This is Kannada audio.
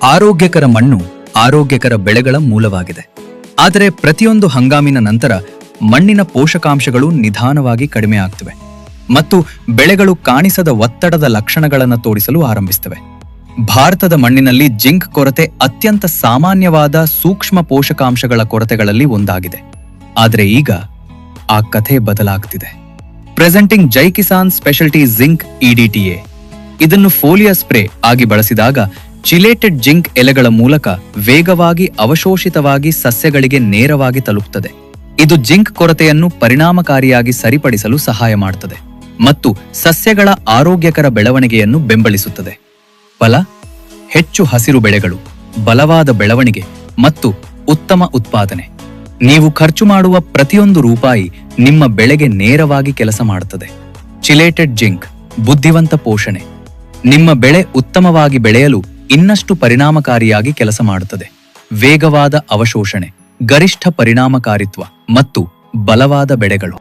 ಆರೋಗ್ಯಕರ ಮಣ್ಣು ಆರೋಗ್ಯಕರ ಬೆಳೆಗಳ ಮೂಲವಾಗಿದೆ. ಆದರೆ ಪ್ರತಿಯೊಂದು ಹಂಗಾಮಿನ ನಂತರ ಮಣ್ಣಿನ ಪೋಷಕಾಂಶಗಳು ನಿಧಾನವಾಗಿ ಕಡಿಮೆ ಆಗ್ತವೆ ಮತ್ತು ಬೆಳೆಗಳು ಕಾಣಿಸದ ಒತ್ತಡದ ಲಕ್ಷಣಗಳನ್ನು ತೋರಿಸಲು ಆರಂಭಿಸುತ್ತವೆ. ಭಾರತದ ಮಣ್ಣಿನಲ್ಲಿ ಜಿಂಕ್ ಕೊರತೆ ಅತ್ಯಂತ ಸಾಮಾನ್ಯವಾದ ಸೂಕ್ಷ್ಮ ಪೋಷಕಾಂಶಗಳ ಕೊರತೆಗಳಲ್ಲಿ ಒಂದಾಗಿದೆ. ಆದರೆ ಈಗ ಆ ಕಥೆ ಬದಲಾಗ್ತಿದೆ. ಪ್ರೆಸೆಂಟಿಂಗ್ ಜೈ ಕಿಸಾನ್ ಸ್ಪೆಷಲ್ಟಿ ಜಿಂಕ್ EDTA. ಇದನ್ನು ಫೋಲಿಯರ್ ಸ್ಪ್ರೇ ಆಗಿ ಬಳಸಿದಾಗ ಚಿಲೇಟೆಡ್ ಜಿಂಕ್ ಎಲೆಗಳ ಮೂಲಕ ವೇಗವಾಗಿ ಅವಶೋಷಿತವಾಗಿ ಸಸ್ಯಗಳಿಗೆ ನೇರವಾಗಿ ತಲುಪುತ್ತದೆ. ಇದು ಜಿಂಕ್ ಕೊರತೆಯನ್ನು ಪರಿಣಾಮಕಾರಿಯಾಗಿ ಸರಿಪಡಿಸಲು ಸಹಾಯ ಮಾಡುತ್ತದೆ ಮತ್ತು ಸಸ್ಯಗಳ ಆರೋಗ್ಯಕರ ಬೆಳವಣಿಗೆಯನ್ನು ಬೆಂಬಲಿಸುತ್ತದೆ. ಫಲ: ಹೆಚ್ಚು ಹಸಿರು ಬೆಳೆಗಳು, ಬಲವಾದ ಬೆಳವಣಿಗೆ ಮತ್ತು ಉತ್ತಮ ಉತ್ಪಾದನೆ. ನೀವು ಖರ್ಚು ಮಾಡುವ ಪ್ರತಿಯೊಂದು ರೂಪಾಯಿ ನಿಮ್ಮ ಬೆಳೆಗೆ ನೇರವಾಗಿ ಕೆಲಸ ಮಾಡುತ್ತದೆ. ಚಿಲೇಟೆಡ್ ಜಿಂಕ್ ಬುದ್ಧಿವಂತ ಪೋಷಣೆ ನಿಮ್ಮ ಬೆಳೆ ಉತ್ತಮವಾಗಿ ಬೆಳೆಯಲು ಇನ್ನಷ್ಟು ಪರಿಣಾಮಕಾರಿಯಾಗಿ ಕೆಲಸ ಮಾಡುತ್ತದೆ. ವೇಗವಾದ ಅವಶೋಷಣೆ, ಗರಿಷ್ಠ ಪರಿಣಾಮಕಾರಿತ್ವ ಮತ್ತು ಬಲವಾದ ಬೆಳೆಗಳು.